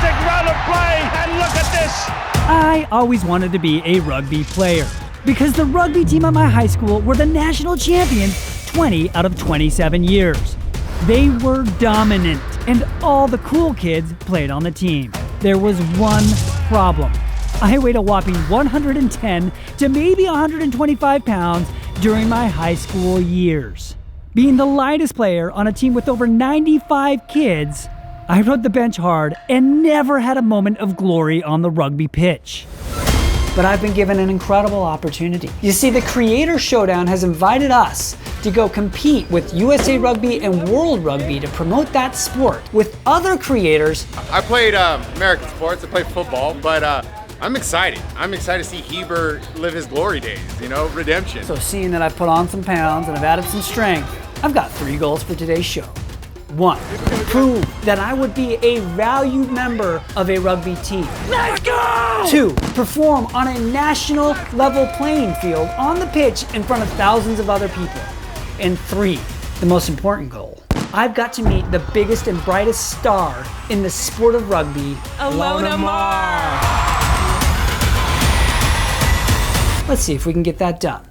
fantastic run of play, and look at this. I always wanted to be a rugby player because the rugby team at my high school were the national champions 20 out of 27 years. They were dominant, and all the cool kids played on the team. There was one problem. I weighed a whopping 110 to maybe 125 pounds during my high school years. Being the lightest player on a team with over 95 kids, I rode the bench hard and never had a moment of glory on the rugby pitch. But I've been given an incredible opportunity. You see, the Creator Showdown has invited us to go compete with USA Rugby and World Rugby to promote that sport with other creators. I played American sports, I played football, but I'm excited. I'm excited to see Heber live his glory days, you know, redemption. So seeing that I've put on some pounds and I've added some strength, I've got 3 goals for today's show. 1, prove that I would be a valued member of a rugby team. Let's go! 2, perform on a national level playing field on the pitch in front of thousands of other people. And 3, the most important goal. I've got to meet the biggest and brightest star in the sport of rugby, Ilona Maher. Let's see if we can get that done.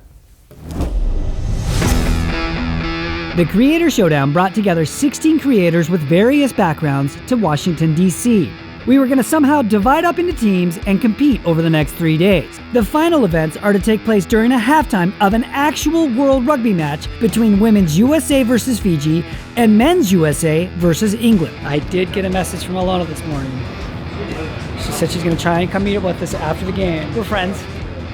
The Creator Showdown brought together 16 creators with various backgrounds to Washington, D.C. We were going to somehow divide up into teams and compete over the next 3 days. The final events are to take place during a halftime of an actual World Rugby match between Women's USA versus Fiji and Men's USA versus England. I did get a message from Ilona this morning. She said she's going to try and come meet up with us after the game. We're friends.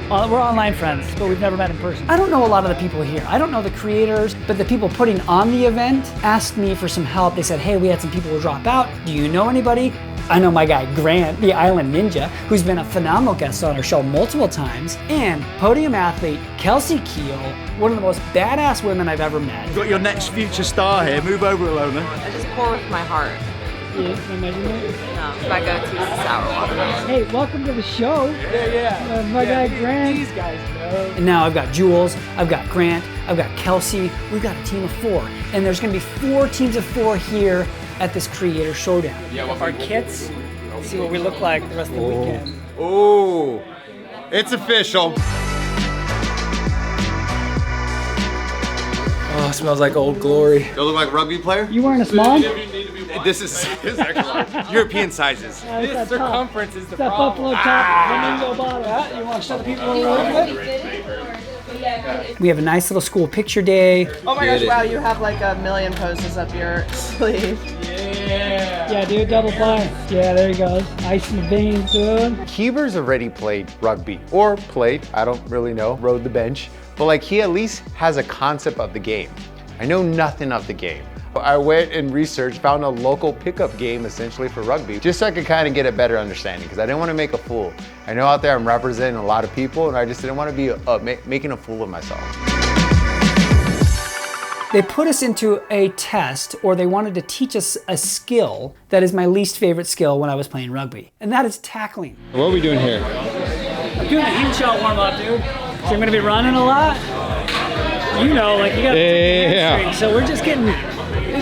We're online friends, but we've never met in person. I don't know a lot of the people here. I don't know the creators, but the people putting on the event asked me for some help. They said, hey, we had some people who drop out. Do you know anybody? I know my guy Grant, the Island Ninja, who's been a phenomenal guest on our show multiple times, and podium athlete Kelsey Keel, one of the most badass women I've ever met. You've got your next future star here. Move over, Ilona. I just pour with my heart. Yeah, can I imagine that? No, my go-to is sour water. Hey, welcome to the show. Yeah. My guy Grant. These guys know. And now I've got Jules, I've got Grant, I've got Kelsey. We've got a team of 4. And there's gonna be 4 teams of 4 here at this Creator Showdown. Our kits, see what we look like the rest of the weekend. Ooh, it's official. Oh, it smells like Old Glory. You look like a rugby player? You wearing a small? This is actually European sizes. This circumference is the That problem. buffalo top, flamingo bottom. You want to show the people what we're with? We have a nice little school picture day. Oh my gosh, wow, you have like a million poses up your sleeve. Yeah, dude, double fire. Yeah, there he goes. Ice in the veins, dude. Heber's already played rugby, or played, I don't really know, rode the bench, but like he at least has a concept of the game. I know nothing of the game. I went and researched, found a local pickup game essentially for rugby, just so I could kind of get a better understanding, because I didn't want to make a fool. I know out there I'm representing a lot of people, and I just didn't want to be making a fool of myself. They put us into a test, or they wanted to teach us a skill that is my least favorite skill when I was playing rugby, and that is tackling. What are we doing here? I'm doing a heel shot warm up, dude. So I'm gonna be running a lot. You know, like you gotta hamstring. So we're just getting,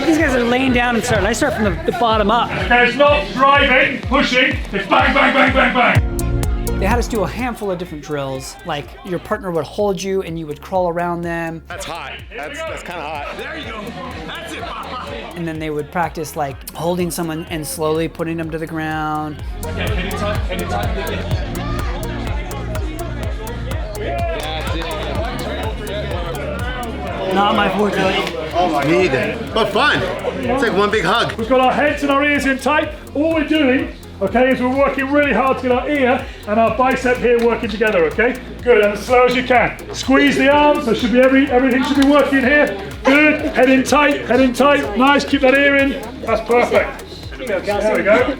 these guys are laying down and starting. I start from the bottom up. It's not driving, pushing, it's bang, bang, bang, bang, bang. They had us do a handful of different drills, like your partner would hold you and you would crawl around them. That's hot. That's kind of hot. There you go. That's it, Papa. And then they would practice like holding someone and slowly putting them to the ground. Okay, anytime. Not my forte. Me either, but fun. It's like one big hug. We've got our heads and our ears in tight. All we're doing, okay, is we're working really hard to get our ear and our bicep here working together, okay? Good, and as slow as you can. Squeeze the arms, so should be everything should be working here. Good, head in tight, nice, keep that ear in. That's perfect. There we go.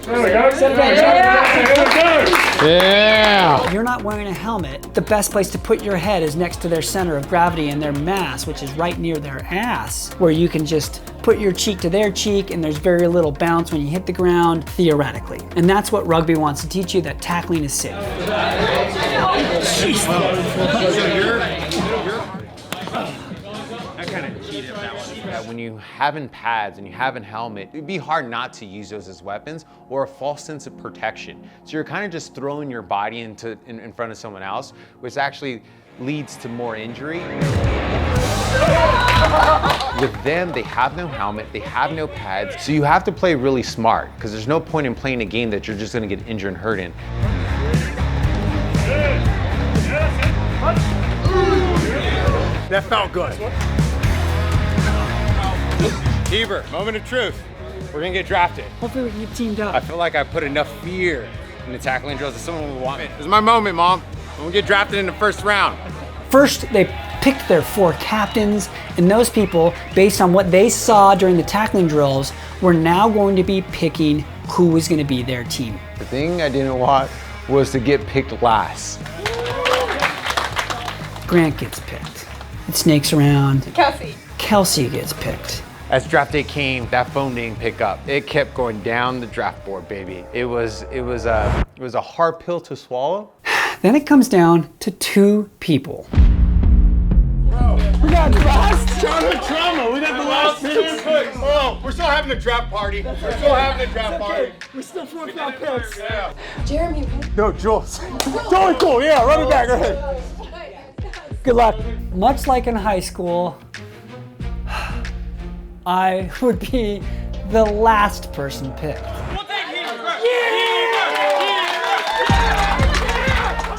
Yeah! If you're not wearing a helmet, the best place to put your head is next to their center of gravity and their mass, which is right near their ass, where you can just put your cheek to their cheek and there's very little bounce when you hit the ground, theoretically. And that's what rugby wants to teach you, that tackling is safe. I kind of cheated that one. when you haven't pads and you haven't helmet, it'd be hard not to use those as weapons or a false sense of protection. So you're kind of just throwing your body in front of someone else, which actually leads to more injury. With them, they have no helmet, they have no pads, so you have to play really smart, because there's no point in playing a game that you're just gonna get injured and hurt in. That felt good. Heber, moment of truth. We're gonna get drafted. Hopefully we can get teamed up. I feel like I put enough fear in the tackling drills that someone would want me. This is my moment, Mom. I'm gonna get drafted in the first round. First, they picked their 4 captains, and those people, based on what they saw during the tackling drills, were now going to be picking who was going to be their team. The thing I didn't want was to get picked last. Grant gets picked. It snakes around. Kelsey. Kelsey gets picked. As draft day came, that phone didn't pick up. It kept going down the draft board, baby. It was a hard pill to swallow. Then it comes down to 2 people. We got draft childhood trauma. We got the last picks. Oh, we're still having a draft party. We're still having a draft party. We're still 4th round picks. Yeah. Jeremy. No, Jules. Totally cool. Yeah, run it back. Go ahead. Good luck. Much like in high school, I would be the last person picked.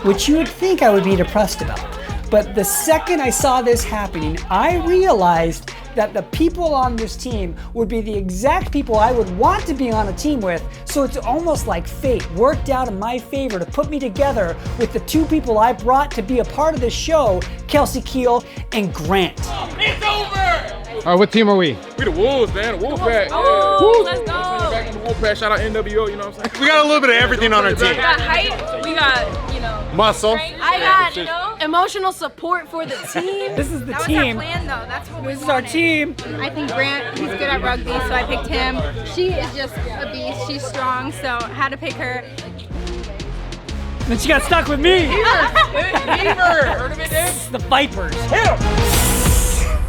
Which you would think I would be depressed about. But the second I saw this happening, I realized that the people on this team would be the exact people I would want to be on a team with, so it's almost like fate worked out in my favor to put me together with the 2 people I brought to be a part of this show, Kelsey Keel and Grant. It's over! All right, what team are we? We the Wolves, man. The Wolfpack. Oh, let's go. Back in the Wolfpack. Shout out NWO, you know what I'm saying? We got a little bit of everything on our team. We got height, we got, you know, Muscle. I got, you know, emotional support for the team. This is the that team. was our plan, though. That's what we This is our wanted. team. I think Grant, he's good at rugby, so I picked him. She is just a beast. She's strong, so I had to pick her. Then she got stuck with me. Heard of it, Dave? The Vipers.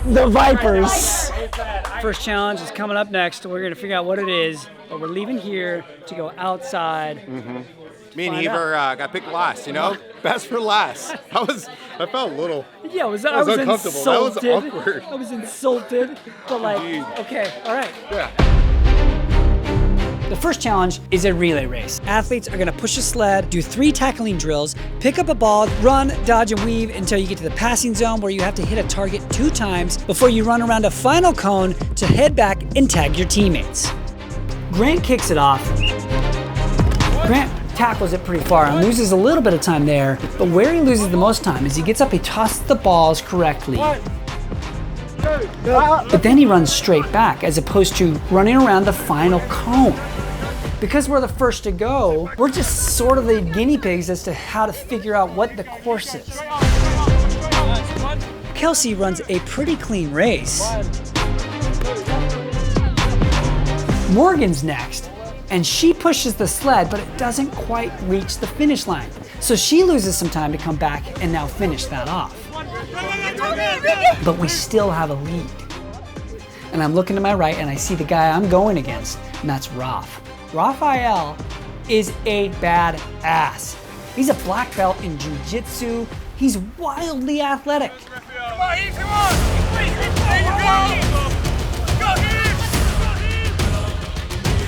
The Vipers. First challenge is coming up next. We're gonna figure out what it is, but we're leaving here to go outside. Me and Find Heber got picked last, you know? Best for last. I felt a little. Yeah, I was uncomfortable. insulted. That was awkward. I was insulted, but like, okay, all right. Yeah. The first challenge is a relay race. Athletes are gonna push a sled, do 3 tackling drills, pick up a ball, run, dodge, and weave until you get to the passing zone where you have to hit a target 2 times before you run around a final cone to head back and tag your teammates. Grant kicks it off. Grant tackles it pretty far and loses a little bit of time there, but where he loses the most time is he gets up, he tosses the balls correctly. But then he runs straight back as opposed to running around the final cone. Because we're the first to go, we're just sort of the guinea pigs as to how to figure out what the course is. Kelsey runs a pretty clean race. Morgan's next, and she pushes the sled, but it doesn't quite reach the finish line. So she loses some time to come back and now finish that off. But we still have a lead. And I'm looking to my right and I see the guy I'm going against, and that's Raf. Raphael is a badass. He's a black belt in jiu-jitsu. He's wildly athletic. Come on, Heebs, come on! There you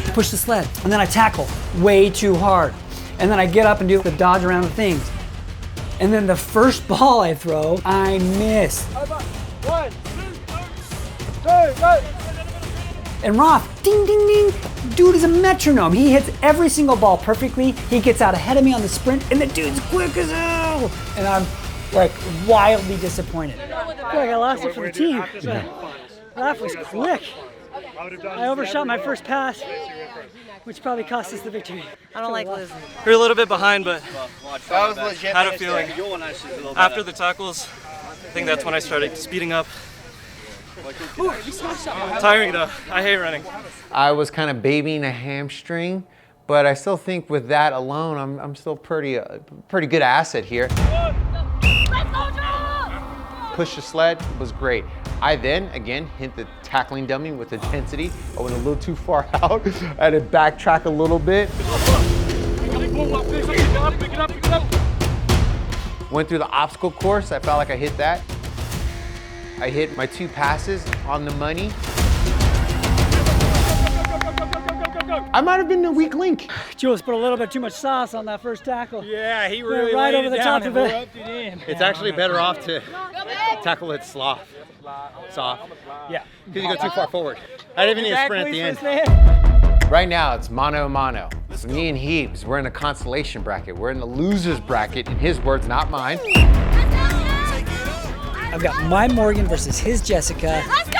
go! Push the sled, and then I tackle way too hard. And then I get up and do the dodge around the things. And then the first ball I throw, I miss. 1, 2, 3. And Roth, ding, ding, ding, dude is a metronome. He hits every single ball perfectly. He gets out ahead of me on the sprint, and the dude's quick as hell. And I'm like wildly disappointed. I feel like I lost it for the team. Roth was quick. I overshot my first pass, which probably cost us the victory. I don't like losing. We're a little bit behind, but That was legit. had a feeling. After the tackles, I think that's when I started speeding up. Tiring though. I hate running. I was kind of babying a hamstring, but I still think with that alone, I'm still pretty good asset here. Push the sled was great. I then, again, hit the tackling dummy with intensity. I went a little too far out. I had to backtrack a little bit. Went through the obstacle course. I felt like I hit that. I hit my 2 passes on the money. I might have been the weak link. Jules put a little bit too much sauce on that first tackle. Yeah, he really right laid over it the down top of and it. rubbed it in. It's actually better off to tackle it soft. Yeah. Because you go too far forward. I didn't even need a sprint at the end. Right now, it's mano a mano. So me and Heebs, we're in a consolation bracket. We're in the loser's bracket, in his words, not mine. I've got my Morgan versus his Jessica. Let's go!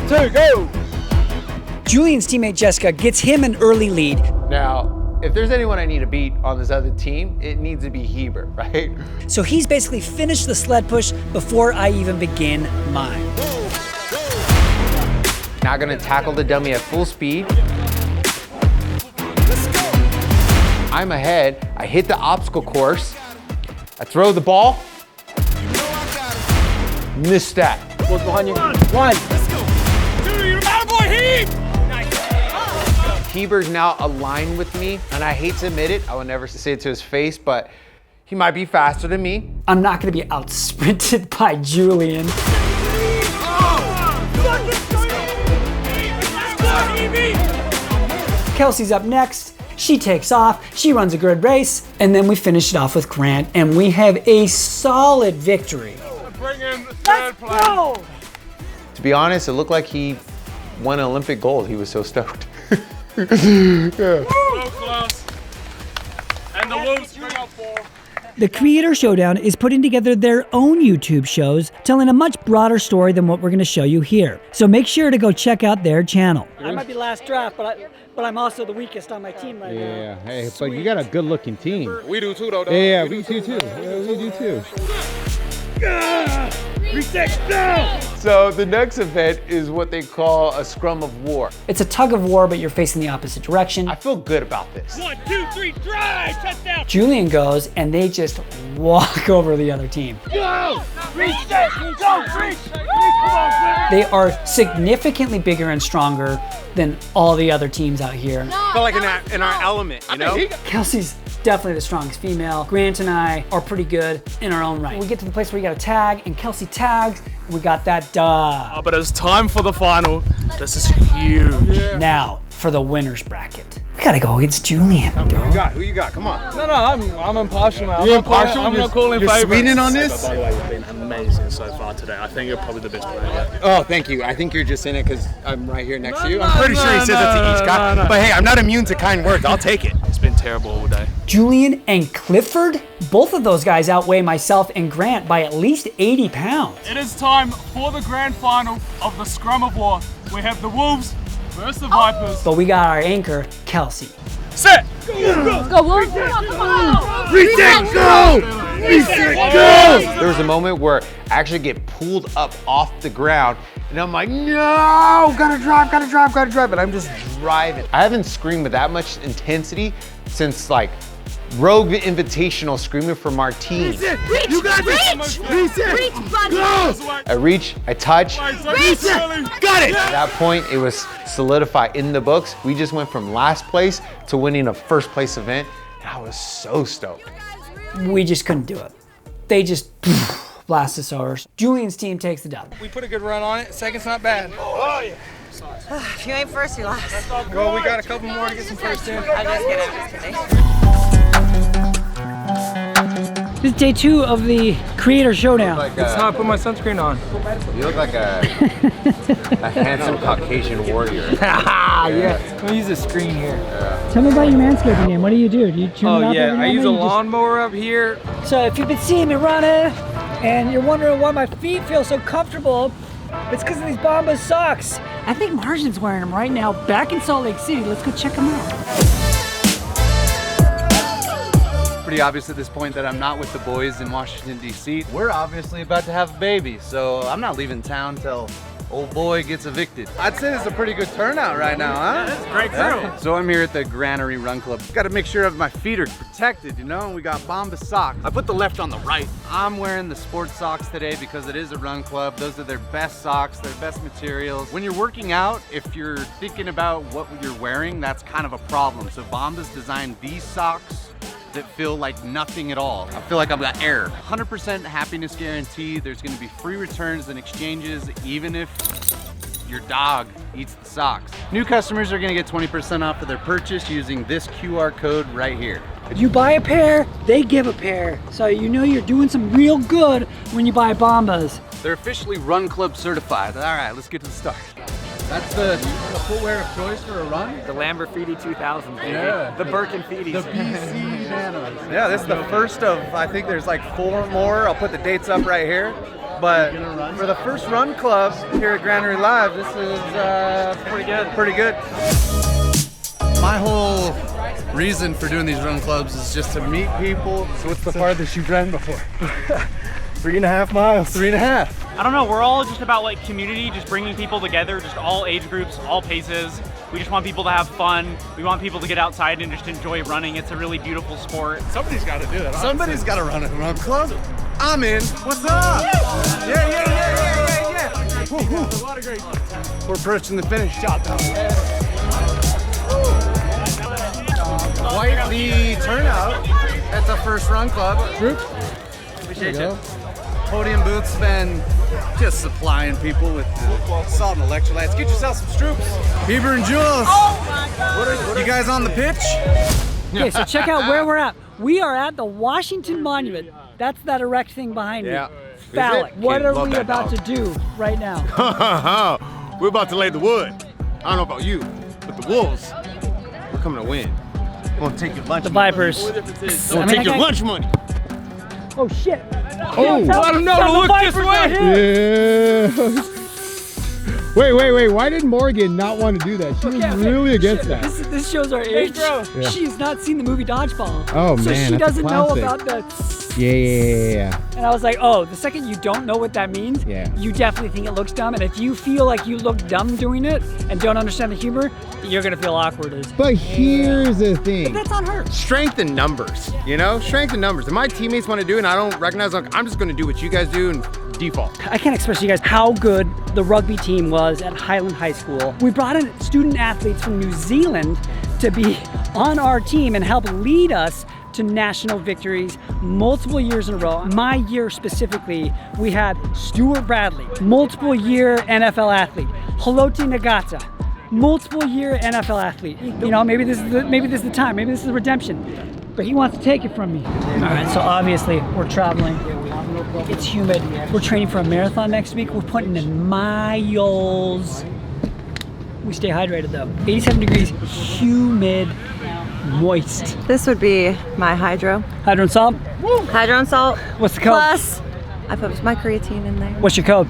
Two, go! Julian's teammate Jessica gets him an early lead. Now, if there's anyone I need to beat on this other team, it needs to be Heber, right? So he's basically finished the sled push before I even begin mine. Now gonna tackle the dummy at full speed. I'm ahead. I hit the obstacle course. I throw the ball. Missed that. What's behind you? One. Dude, you're my boy, Heebs! Heber's now aligned with me, and I hate to admit it, I would never say it to his face, but he might be faster than me. I'm not gonna be out sprinted by Julian. Kelsey's up next. She takes off, she runs a good race, and then we finish it off with Grant, and we have a solid victory. Bring in the third place. To be honest, it looked like he won Olympic gold. He was so stoked. So close. And the Wolves bring up 4. The Creator Showdown is putting together their own YouTube shows, telling a much broader story than what we're going to show you here. So make sure to go check out their channel. I might be last draft, but I'm also the weakest on my team right now. Yeah, hey, but you got a good looking team. We do too, though. Dog. Yeah, we do too. Yeah, we do too. So the next event is what they call a scrum of war. It's a tug of war, but you're facing the opposite direction. I feel good about this. 1, 2, 3, drive! Touchdown! Julian goes, and they just walk over the other team. Go! Reach it! Go! Reach! Come on, They are significantly bigger and stronger than all the other teams out here. Felt like in our element, you know? Kelsey's definitely the strongest female. Grant and I are pretty good in our own right. We get to the place where you gotta tag, and Kelsey tags, and we got that done. but it's time for the final. This is huge. Now, for the winner's bracket. We gotta go against Julian. Who you got? Come on. No, I'm impartial now. You're impartial? I'm not calling You're favorites. Sweden on this? By the way, you've been amazing so far today. I think you're probably the best player yet. Oh, thank you. I think you're just in it because I'm right here next to you. I'm pretty sure he said that to each guy. no. But hey, I'm not immune to kind words. I'll take it. It's been terrible all day. Julian and Clifford, both of those guys outweigh myself and Grant by at least 80 pounds. It is time for the grand final of the Scrum of War. We have the Wolves versus the Vipers. But we got our anchor, Kelsey. Set! Go, Wolves! Come on! Reset, go! Reset, go! There was a moment where I actually get pulled up off the ground, and I'm like, no, gotta drive, and I'm just driving. I haven't screamed with that much intensity since like Rogue Invitational screaming for Martine. Reach! You got this! Reach! Reset! Reach, buddy! Go! I reach, I touch. Reset! Got it! At that point, it was solidified in the books. We just went from last place to winning a first place event, and I was so stoked. We just couldn't do it. They just blasted us over. Julian's team takes the dub. We put a good run on it. Second's not bad. Oh, yeah. If you ain't first, you last. Well, we got a couple more to get some first in. I'm just kidding. This is day 2 of the Creator Showdown. That's how I put my sunscreen on. You look like a handsome Caucasian warrior. Yeah. Let me use the screen here. Tell me about your manscaping game. What do? Do you tune it up every now I and use then? a You just- lawnmower up here. So if you've been seeing me running and you're wondering why my feet feel so comfortable, it's because of these Bombas socks. I think Margin's wearing them right now back in Salt Lake City. Let's go check them out. Pretty obvious at this point that I'm not with the boys in Washington, D.C. We're obviously about to have a baby, so I'm not leaving town till old boy gets evicted. I'd say it's a pretty good turnout right now, huh? That's a great crew. So I'm here at the Granary Run Club. Got to make sure my feet are protected, you know? We got Bombas socks. I put the left on the right. I'm wearing the sports socks today because it is a run club. Those are their best socks, their best materials. When you're working out, if you're thinking about what you're wearing, that's kind of a problem. So Bombas designed these socks that feel like nothing at all. I feel like I've got air. 100% happiness guarantee. There's gonna be free returns and exchanges, even if your dog eats the socks. New customers are gonna get 20% off of their purchase using this QR code right here. You buy a pair, they give a pair. So you know you're doing some real good when you buy Bombas. They're officially Run Club certified. All right, let's get to the start. That's the footwear of choice for a run? The Lamborghini 2000, baby. Yeah. The Birkenfeeties. The BC Nanos. Yeah, this is the first of, I think there's like 4 more. I'll put the dates up right here. But for the first run club here at Granary Live, this is pretty good. Pretty good. My whole reason for doing these run clubs is just to meet people. So what's the farthest you've ran before? 3.5 miles. 3.5. I don't know, we're all just about like community, just bringing people together, just all age groups, all paces. We just want people to have fun. We want people to get outside and just enjoy running. It's a really beautiful sport. Somebody's got to do it. Somebody's got to run a run club. I'm in. What's up? Yeah. A lot of great. We're approaching the finish. Showdown. Quite the turnout at the first run club. Group. Appreciate you. Podium booth's been just supplying people with salt and electrolytes. Get yourself some Stroops. Heber and Jules. Oh my God. You guys on the pitch? Okay, so check out where we're at. We are at the Washington Monument. That's that erect thing behind me. Phallic. What are we about to do right now? We're about to lay the wood. I don't know about you, but the Wolves, we're coming to win. We're gonna take your lunch The money. Vipers. We're gonna take your lunch money. Oh shit. Oh, let them know to look this way. Yeah. Wait. Why did Morgan not want to do that? She was really against that. This shows our age. Yeah. She's not seen the movie Dodgeball. Oh, so man, she that's a doesn't know classic. about the. Yeah. And I was like, oh, the second you don't know what that means, you definitely think it looks dumb. And if you feel like you look dumb doing it and don't understand the humor, you're gonna feel awkward. But here's the thing. But that's on her. Strength in numbers, you know? Strength in numbers. If my teammates want to do it and I don't recognize them, I'm just gonna do what you guys do and default. I can't express to you guys how good the rugby team was at Highland High School. We brought in student athletes from New Zealand to be on our team and help lead us to national victories multiple years in a row. My year specifically, we had Stuart Bradley, multiple year NFL athlete, Haloti Nagata, multiple year NFL athlete. You know, maybe this is the time, maybe this is the redemption. But he wants to take it from me. All right, so obviously we're traveling. It's humid. We're training for a marathon next week. We're putting in miles. We stay hydrated though. 87 degrees, humid, moist. This would be my hydro. Hydro and salt? Hydro and salt. What's the code? Plus, I put my creatine in there. What's your code?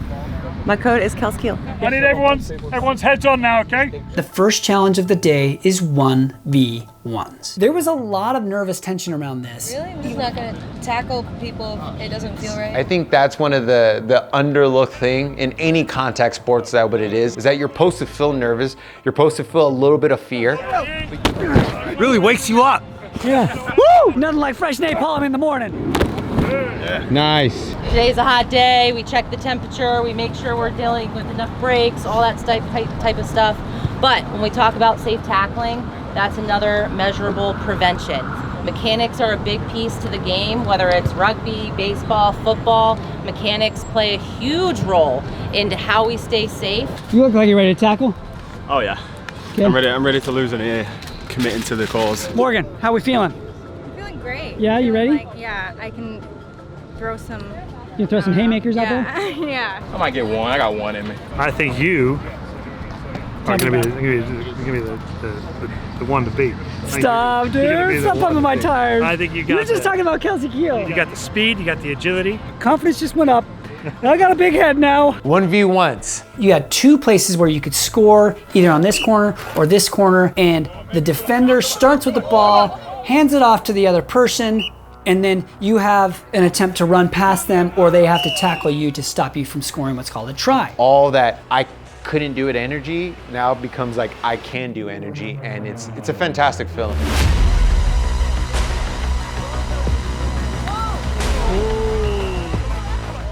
My code is Kelskiel. I need everyone's heads on now, okay? The first challenge of the day is 1v1s. There was a lot of nervous tension around this. Really? He's not gonna tackle people if it doesn't feel right? I think that's one of the underlooked thing in any contact sports, that what it is that you're supposed to feel nervous, you're supposed to feel a little bit of fear. It really wakes you up. Yeah. Woo! Nothing like fresh napalm in the morning. Nice. Today's a hot day. We check the temperature. We make sure we're dealing with enough breaks, all that type of stuff. But when we talk about safe tackling, that's another measurable prevention. Mechanics are a big piece to the game, whether it's rugby, baseball, football. Mechanics play a huge role into how we stay safe. You look like you're ready to tackle. Oh yeah. Okay. I'm ready to lose and committing to the cause. Morgan, how we feeling? I'm feeling great. Yeah, you ready? Like, yeah, I can throw some. You throw some haymakers out there? Yeah. I might get one. I got one in me. I think you are going to be the one to beat. Stop, dude. Stop pumping my tires. I think you got You're just that. talking about Kelsey Keel. You got the speed, you got the agility. Confidence just went up. I got a big head now. 1v1s. You had two places where you could score, either on this corner or this corner, and the defender starts with the ball, hands it off to the other person, and then you have an attempt to run past them, or they have to tackle you to stop you from scoring what's called a try. All that couldn't do it energy now becomes like I can do energy, and it's a fantastic feeling.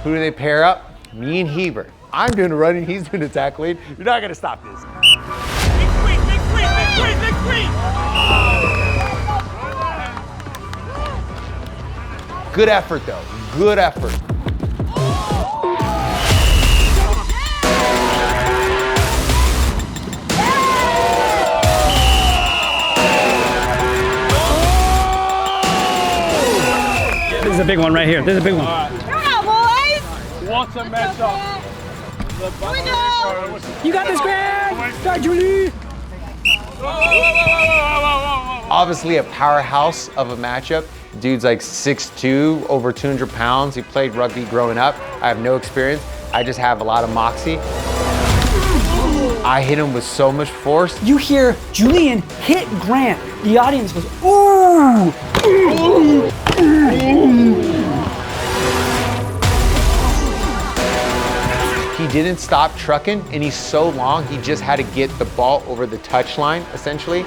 Who do they pair up? Me and Heber. I'm doing the running, he's doing the tackling. You're not gonna stop this. Big squeeze, big squeeze, big squeeze, big squeeze! Good effort though, good effort. This is a big one right here. This is a big one. What a mess up. You got this, Grant! Start, Julie! Obviously a powerhouse of a matchup. Dude's like 6'2", over 200 pounds. He played rugby growing up. I have no experience. I just have a lot of moxie. I hit him with so much force. You hear Julian hit Grant. The audience goes, ooh! Ooh! He didn't stop trucking, and he's so long, he just had to get the ball over the touch line, essentially.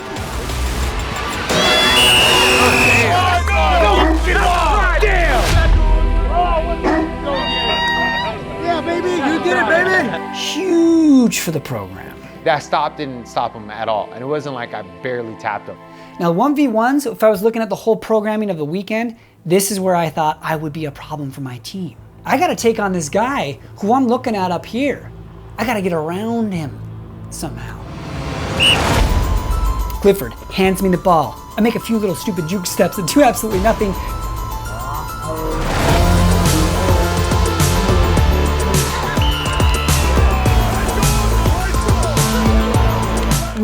Yeah, baby, you did it, baby! Huge for the program. That stop didn't stop him at all, and it wasn't like I barely tapped him. Now, 1v1s, if I was looking at the whole programming of the weekend, this is where I thought I would be a problem for my team. I gotta take on this guy who I'm looking at up here. I gotta get around him somehow. Clifford hands me the ball. I make a few little stupid juke steps and do absolutely nothing.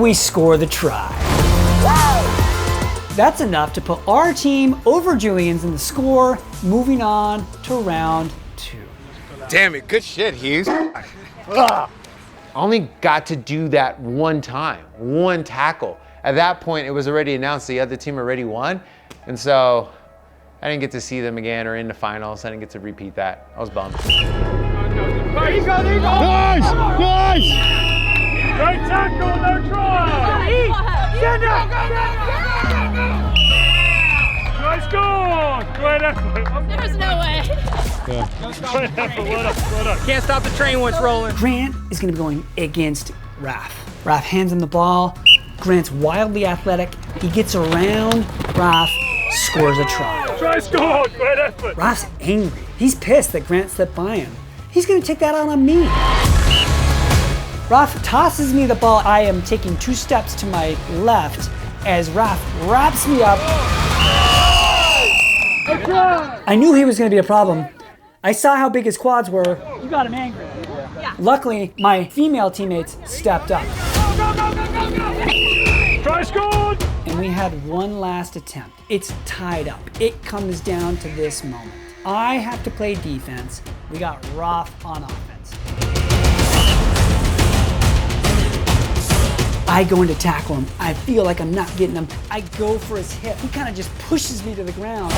We score the try. That's enough to put our team over Julian's in the score, moving on to round 2. Damn it, good shit, Hughes. I only got to do that one time, one tackle. At that point, it was already announced the other team already won, and so I didn't get to see them again or in the finals. I didn't get to repeat that. I was bummed. There you go, there you go! Nice! Nice! Great tackle, no try! Send Nice goal! Great effort. There's no way. Great effort, well done. Can't stop the train once rolling. Grant is gonna be going against Raph. Raph hands him the ball. Grant's wildly athletic. He gets around Raph, scores a try. Try scored, great effort. Raph's angry. He's pissed that Grant slipped by him. He's gonna take that out on me. Raph tosses me the ball. I am taking 2 steps to my left as Raph wraps me up. I knew he was gonna be a problem. I saw how big his quads were. You got him angry. Yeah. Luckily, my female teammates stepped up. Try scored! And we had one last attempt. It's tied up. It comes down to this moment. I have to play defense. We got Raph on offense. I go in to tackle him. I feel like I'm not getting him. I go for his hip. He kind of just pushes me to the ground.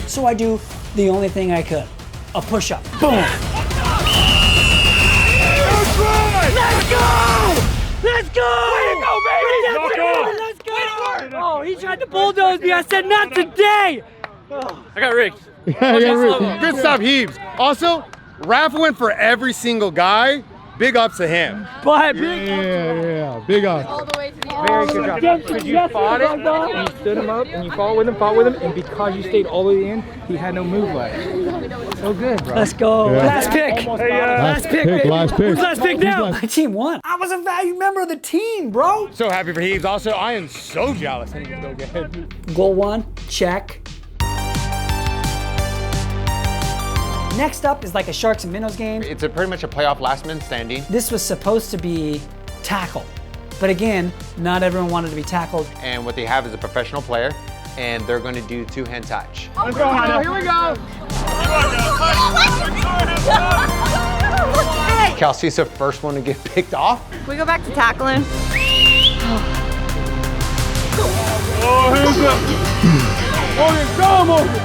So I do the only thing I could. A push-up. Boom! Let's go! Let's go! Way to go, baby! Knock on. Let's go! Oh, he tried to bulldoze me. I said, not today! I got rigged. Good stuff, Heebs. Also, Raph went for every single guy. Big ups to him. But Yeah, big ups. All the way to the end. very good job. Because you fought it, and you stood him up, and you fought with him, and because you stayed all the way in, he had no move left. So good, bro. Let's go. Yeah. Last pick. Hey, Last pick. Baby. Last pick. Who's last pick Who's now? last? My team won. I was a valued member of the team, bro. So happy for Heebs. Also, I am so jealous. I need to go get Goal 1, check. Next up is like a Sharks and Minnows game. It's pretty much a playoff last man standing. This was supposed to be tackle. But again, not everyone wanted to be tackled. And what they have is a professional player, and they're going to do 2-hand touch. Let's go, Hannah. Here we go. Kelsey's the first one to get picked off. Can we go back to tackling? Oh, who's up? Morgan, go, Morgan.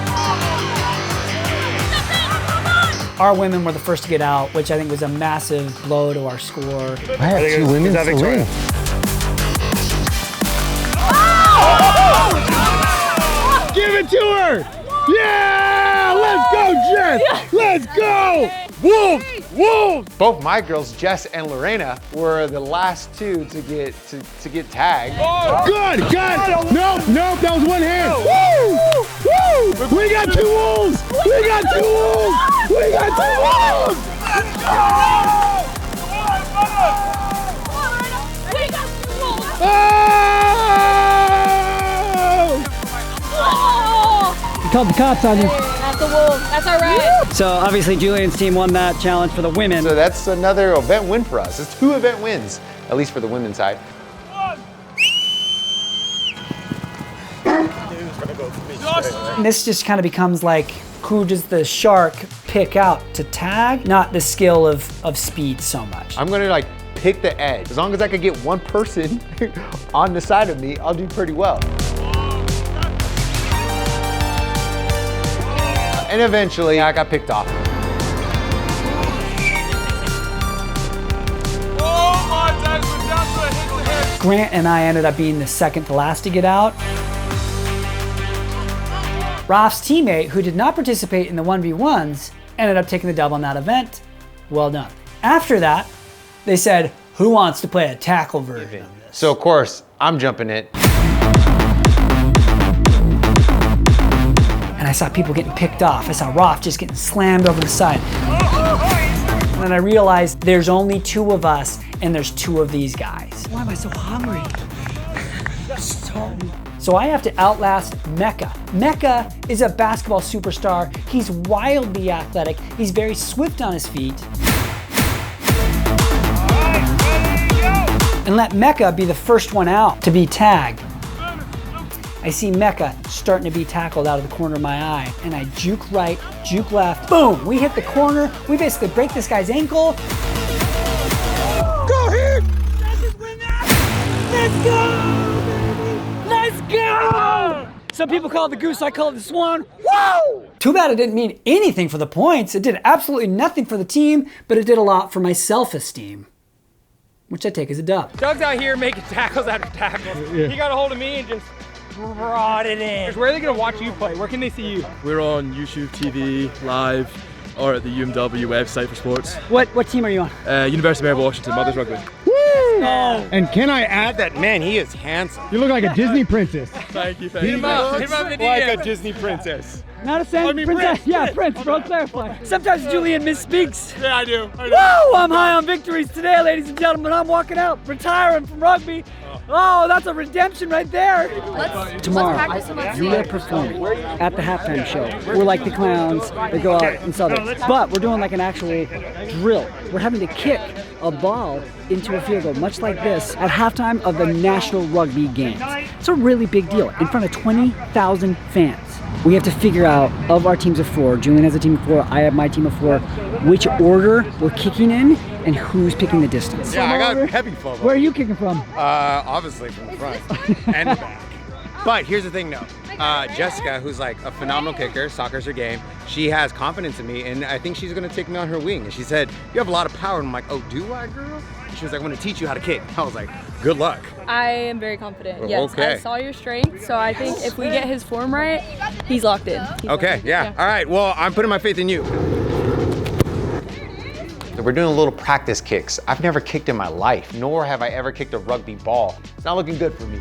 Our women were the first to get out, which I think was a massive blow to our score. I have two women to win. Give it to her! Yeah! Let's go, Jess! Let's go! Wolves! Wolves! Both my girls, Jess and Lorena, were the last two to get tagged. Good, good! Nope, nope, that was one hand. Woo! Woo! We got two wolves! We got two wolves! We got two wolves! Let's go! We got two wolves! You called the cops on you. That's the wolves. That's all right. So obviously Julian's team won that challenge for the women. So that's another event win for us. It's 2 event wins, at least for the women's side. And this just kind of becomes like, who does the shark pick out to tag? Not the skill of speed so much. I'm gonna like pick the edge. As long as I could get one person on the side of me, I'll do pretty well. And eventually I got picked off. Grant and I ended up being the second to last to get out. Raf's teammate, who did not participate in the 1v1s, ended up taking the dub on that event. Well done. After that, they said, who wants to play a tackle version of this? So of course, I'm jumping it. And I saw people getting picked off. I saw Raf just getting slammed over the side. And then I realized there's only 2 of us and there's 2 of these guys. Why am I so hungry? So I have to outlast Mecca. Mecca is a basketball superstar. He's wildly athletic. He's very swift on his feet. And let Mecca be the first one out to be tagged. I see Mecca starting to be tackled out of the corner of my eye, and I juke right, juke left. Boom! We hit the corner. We basically break this guy's ankle. Go here! Let's go! Let's go! Some people call it the goose, I call it the swan. Whoa! Too bad it didn't mean anything for the points. It did absolutely nothing for the team, but it did a lot for my self-esteem, which I take as a dub. Doug's out here making tackles after tackles. He got a hold of me and just brought it in. Where are they gonna watch you play? Where can they see you? We're on YouTube TV, live, or at the UMW website for sports. What team are you on? University of Maryland, Washington, Mothers Rugby. Woo! Oh. And can I add that, man, he is handsome. You look like a Disney princess. Thank you, thank He you. looks like a Disney princess. Not a princess. Prince. Yeah, Prince, bro, clarify. Sometimes Julian misspeaks. Yeah, I do. Woo! I'm high on victories today, ladies and gentlemen. I'm walking out, retiring from rugby. Oh, that's a redemption right there. Tomorrow, we are performing at the halftime show. We're like the clowns that go out and sell it. But we're doing like an actual drill. We're having to kick a ball into a field goal, much like this, at halftime of the National Rugby Games. It's a really big deal in front of 20,000 fans. We have to figure out, of our teams of 4, Julian has a team of 4, I have my team of 4, which order we're kicking in and who's picking the distance. Yeah, I got heavy FOMO. Where are you kicking from? Obviously from the front and the back. But here's the thing though. Jessica, who's like a phenomenal kicker, soccer's her game, she has confidence in me and I think she's gonna take me on her wing. And she said, you have a lot of power. And I'm like, oh, do I, girl? And she was like, I'm gonna teach you how to kick. I was like, good luck. I am very confident, yes. Okay. I saw your strength, so I think if we get his form right, he's locked in. Okay, yeah. All right, well, I'm putting my faith in you. So we're doing a little practice kicks. I've never kicked in my life, nor have I ever kicked a rugby ball. It's not looking good for me.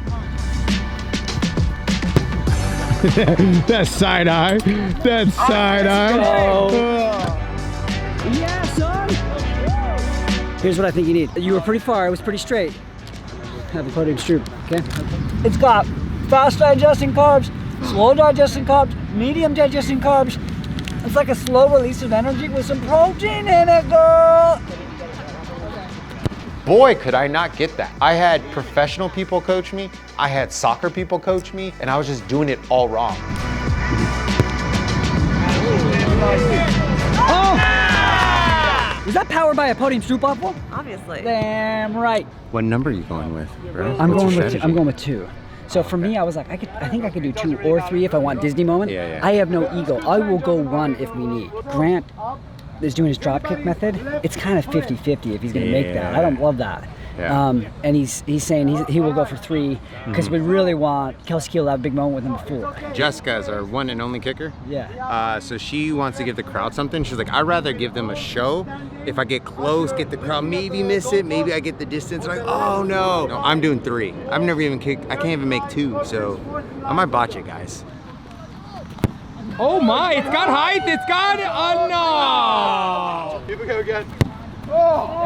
That's side eye. That's side eye. Yeah, son. Here's what I think you need. You were pretty far. It was pretty straight. Have the podium stroop, okay? It's got fast digesting carbs, slow digesting carbs, medium digesting carbs. It's like a slow release of energy with some protein in it, girl. Boy, could I not get that. I had professional people coach me, I had soccer people coach me, and I was just doing it all wrong. Oh! Was that powered by a podium stroop waffle? Obviously. Damn right. What number are you going with, bro? I'm going with 2. So for me, I was like, I think I could do 2 or 3 if I want Disney moment. Yeah. I have no ego. I will go 1 if we need. Grant is doing his drop kick method, it's kind of 50-50 if he's going to make that. I don't love that. Yeah. And he's saying he will go for 3 because we really want Kelsey Keel to have a big moment with him before. Jessica is our one and only kicker. Yeah. So she wants to give the crowd something. She's like, I'd rather give them a show. If I get close, get the crowd, maybe miss it, maybe I get the distance. Like, oh no. No, I'm doing 3. I've never even kicked, I can't even make 2. So I might botch it, guys. Oh my, it's got height, it's got, oh no! Here we go again.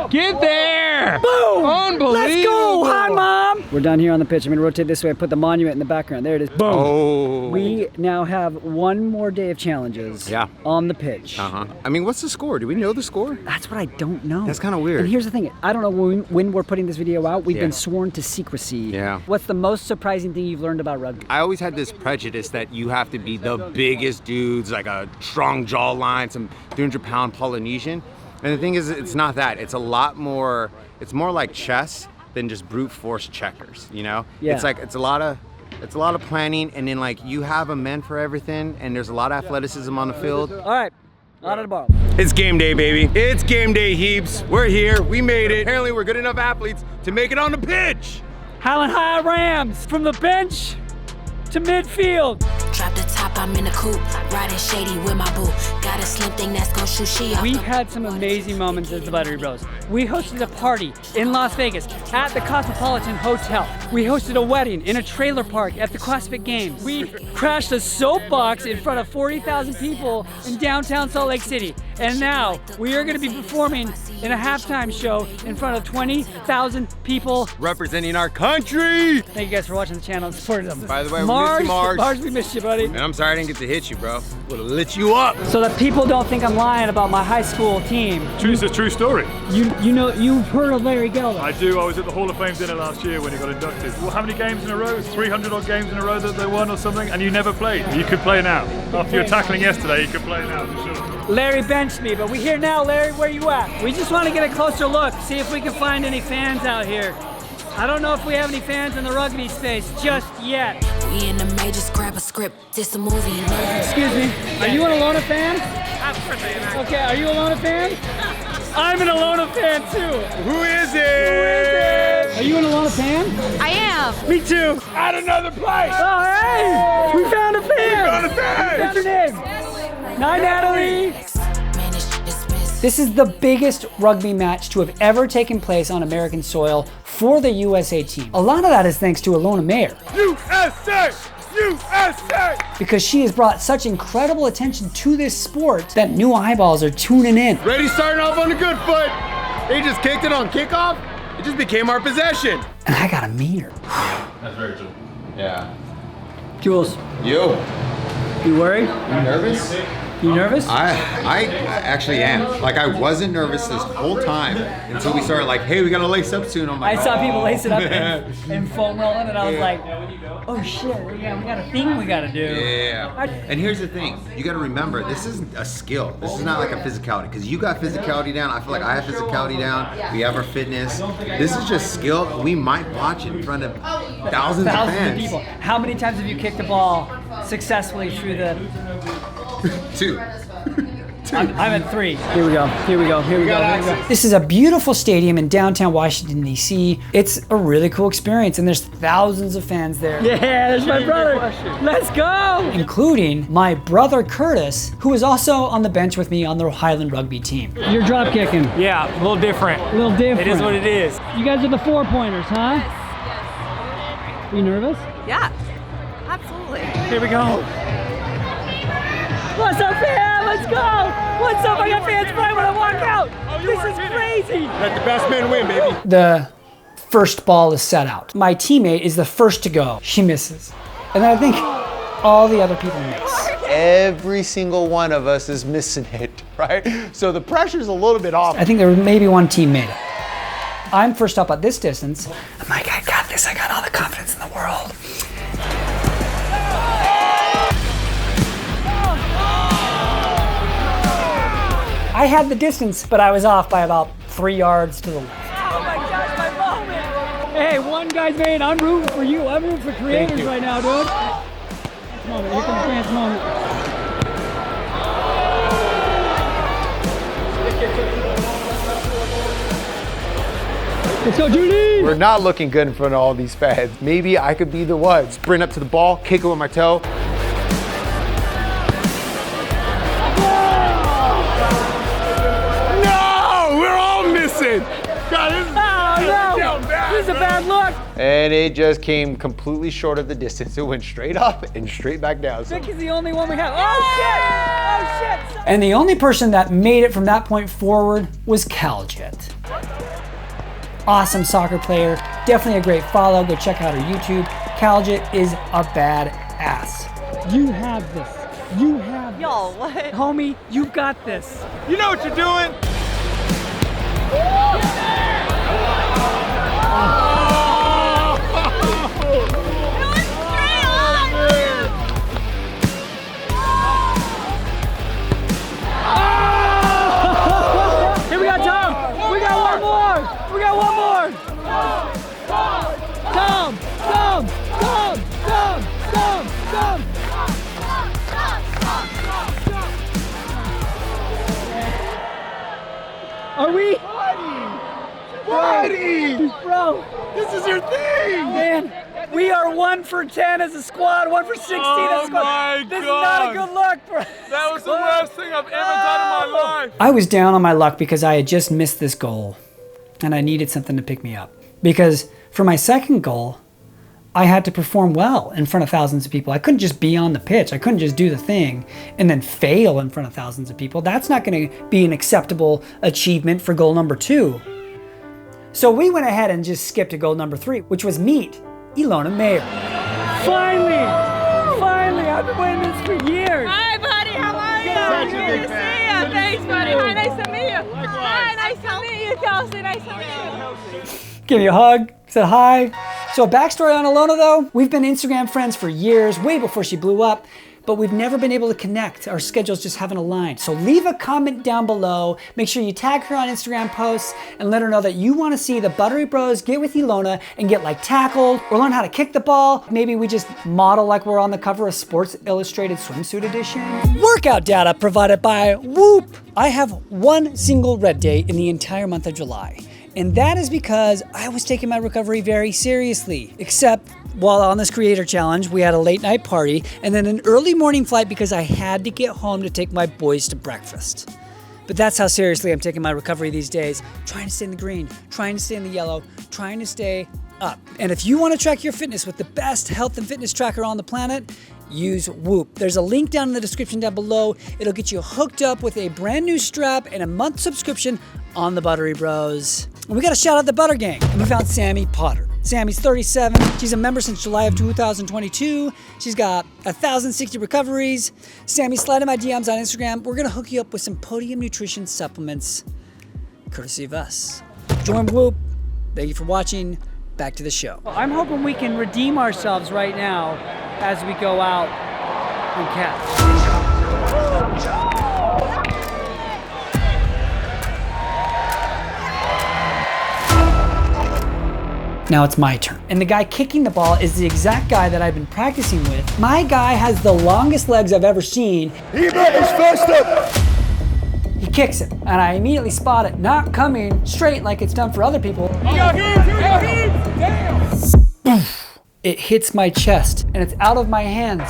Get there! Boom! Unbelievable! Let's go! Hi, Mom! We're done here on the pitch. I'm gonna rotate this way and put the monument in the background. There it is. Boom! Oh. We now have 1 more day of challenges on the pitch. I mean, what's the score? Do we know the score? That's what I don't know. That's kind of weird. And here's the thing. I don't know when we're putting this video out. We've been sworn to secrecy. Yeah. What's the most surprising thing you've learned about rugby? I always had this prejudice that you have to be the biggest dudes, like a strong jawline, some 300-pound Polynesian. And the thing is, it's not that. It's a lot more, it's more like chess than just brute force checkers, you know? Yeah. It's like, it's a lot of planning, and then like you have a man for everything, and there's a lot of athleticism on the field. All right, out of the ball. It's game day, baby. It's game day, Heebs. We're here, we made it. Apparently we're good enough athletes to make it on the pitch. Highland High Rams, from the bench to midfield. Drop the top, I'm in the coupe, riding shady with my boo. Got a slim thing that's gon' shoot she off. We've had some amazing moments as the Buttery Bros. We hosted a party in Las Vegas at the Cosmopolitan Hotel. We hosted a wedding in a trailer park at the CrossFit Games. We crashed a soapbox in front of 40,000 people in downtown Salt Lake City. And now we are going to be performing in a halftime show in front of 20,000 people. Representing our country. Thank you guys for watching the channel and supporting them. By the way, we miss you, Mars. Mars, we missed you, buddy. And I'm sorry I didn't get to hit you, bro. Would've lit you up. So that people don't think I'm lying about my high school team. It's a true story. You know, you've heard of Larry Gelder. I do. I was at the Hall of Fame dinner last year when he got inducted. Well, how many games in a row? 300 odd games in a row that they won or something, and you never played. You could play now. After your tackling yesterday, you could play now for sure. Larry benched me, but we're here now. Larry, where you at? We just want to get a closer look, see if we can find any fans out here. I don't know if we have any fans in the rugby space just yet. We in the majors, grab a script, this a movie. Excuse me, are you an Ilona fan? Okay, are you an Ilona fan? I'm an Ilona fan too. Who is it? Are you an Ilona fan? I am. Me too. At another place! Oh, hey! We found a fan! We found a fan! What's your name? Hi, Natalie! This is the biggest rugby match to have ever taken place on American soil for the USA team. A lot of that is thanks to Ilona Maher. USA! USA! Because she has brought such incredible attention to this sport that new eyeballs are tuning in. Ready, starting off on the good foot. They just kicked it on kickoff. It just became our possession. And I gotta meet her. That's very true. Yeah. Jules. You. You worried? You nervous? You nervous? I actually am. Like, I wasn't nervous this whole time until we started like, hey, we gotta lace up soon. I'm like, I saw people lace it up and foam rolling, and I was like, oh shit, yeah, we got a thing we gotta do. Yeah. And here's the thing, you gotta remember, this isn't a skill. This is not like a physicality, because you got physicality down. I feel like I have physicality down. We have our fitness. This is just skill. We might watch it in front of thousands of fans. People. How many times have you kicked the ball successfully through the... 2. I'm at 3. Here we go. Here we go. Here we go. Here we go. This is a beautiful stadium in downtown Washington, D.C. It's a really cool experience, and there's thousands of fans there. Yeah, there's my brother. Let's go. Including my brother Curtis, who is also on the bench with me on the Highland rugby team. You're drop kicking. Yeah, a little different. A little different. It is what it is. You guys are the 4-pointers, huh? Yes. Are you nervous? Yeah, absolutely. Here we go. What's up, fam? Let's go! What's up? I got fans right when I walk out. This is crazy. Let the best man win, baby. The first ball is set out. My teammate is the first to go. She misses. And then I think all the other people miss. Every single one of us is missing it, right? So the pressure's a little bit off. I think there was maybe one team made it. I'm first up at this distance. I'm like, I got this. I got all the confidence in the world. I had the distance, but I was off by about 3 yards to the left. Oh my gosh, my moment! Hey, one guy's made. I'm rooting for you. I'm rooting for creators right now, dude. Moment. Here comes the chance moment. Let's go, Julie! We're not looking good in front of all these fans. Maybe I could be the one. Sprint up to the ball, kick it with my toe. No! We're all missing! God, This is a bad look! And it just came completely short of the distance. It went straight up and straight back down. So. Vic is the only one we have. Oh shit! Oh shit! And the only person that made it from that point forward was Caljet. Awesome soccer player, definitely a great follow. Go check out her YouTube. Caljet is a bad ass. You have this. You have this. Yo, what? Homie, you've got this. You know what you're doing? Here we got Tom. We got one more. We got one more. Tom. Are we? Buddy! Bro, This is your thing! man, we are 1 for 10 as a squad, 1 for 16 as a squad. my This God. is not a good look, bro. That was the worst thing I've ever done in my life. I was down on my luck because I had just missed this goal and I needed something to pick me up. Because for my second goal, I had to perform well in front of thousands of people. I couldn't just be on the pitch. I couldn't just do the thing and then fail in front of thousands of people. That's not going to be an acceptable achievement for goal number 2. So we went ahead and just skipped to goal number 3, which was meet Ilona Maher. Finally! I've been waiting this for years. Hi, buddy. How are you? Good to see you. Thanks, buddy. Hi, nice to meet you. Hi, nice to meet you, Kelsey. Nice to meet you. Give me a hug, said hi. So a backstory on Ilona though, we've been Instagram friends for years, way before she blew up, but we've never been able to connect. Our schedules just haven't aligned. So leave a comment down below. Make sure you tag her on Instagram posts and let her know that you want to see the Buttery Bros get with Ilona and get like tackled or learn how to kick the ball. Maybe we just model like we're on the cover of Sports Illustrated Swimsuit Edition. Workout data provided by Whoop. I have one single red day in the entire month of July. And that is because I was taking my recovery very seriously. Except while on this creator challenge, we had a late night party and then an early morning flight because I had to get home to take my boys to breakfast. But that's how seriously I'm taking my recovery these days. Trying to stay in the green, trying to stay in the yellow, trying to stay up. And if you want to track your fitness with the best health and fitness tracker on the planet, use Whoop. There's a link down in the description down below. It'll get you hooked up with a brand new strap and a month subscription on the Buttery Bros. And we got to shout out the Butter Gang. And we found Sammy Potter. Sammy's 37. She's a member since July of 2022. She's got 1,060 recoveries. Sammy, slide in my DMs on Instagram. We're going to hook you up with some Podium nutrition supplements, courtesy of us. Join Whoop. Thank you for watching. Back to the show. I'm hoping we can redeem ourselves right now as we go out and catch. Now it's my turn. And the guy kicking the ball is the exact guy that I've been practicing with. My guy has the longest legs I've ever seen. Heebs first up. He kicks it, and I immediately spot it not coming straight like it's done for other people. You got Heebs, damn. It hits my chest, and it's out of my hands.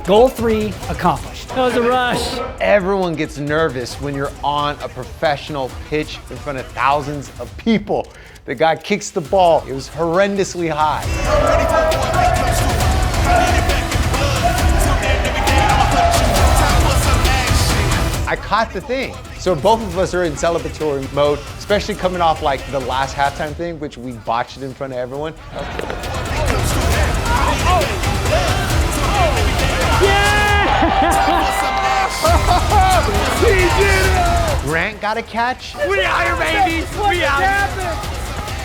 Goal 3 accomplished. That was a rush. Everyone gets nervous when you're on a professional pitch in front of thousands of people. The guy kicks the ball. It was horrendously high. I caught the thing. So both of us are in celebratory mode, especially coming off like the last halftime thing, which we botched it in front of everyone. Grant got a catch. We out here, baby. We out.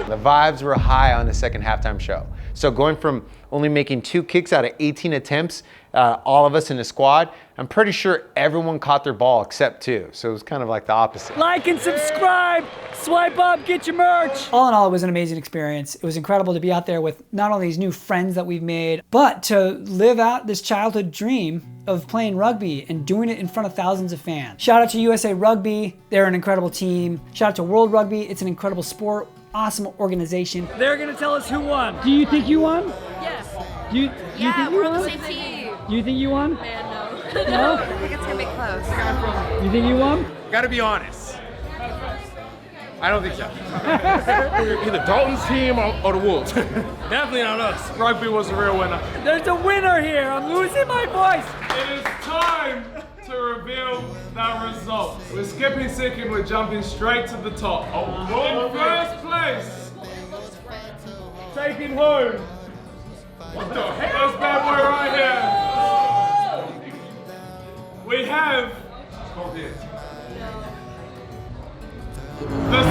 The vibes were high on the second halftime show. So going from only making 2 kicks out of 18 attempts, all of us in the squad, I'm pretty sure everyone caught their ball except 2. So it was kind of like the opposite. Like and subscribe, swipe up, get your merch. All in all, it was an amazing experience. It was incredible to be out there with not only these new friends that we've made, but to live out this childhood dream of playing rugby and doing it in front of thousands of fans. Shout out to USA Rugby, they're an incredible team. Shout out to World Rugby, it's an incredible sport, awesome organization. They're gonna tell us who won. Do you think you won? Yes. Do you think you won? On the same team. Do you think you won? Man, no. No? I think it's gonna be close. You think you won? Gotta be honest. I don't think so. Either Dalton's team or the Wolves. Definitely not us. Rugby was the real winner. There's a winner here. I'm losing my voice. It is time to reveal the results. We're skipping second, we're jumping straight to the top. In first place, taking home. What the heck? This bad boy right here. We have the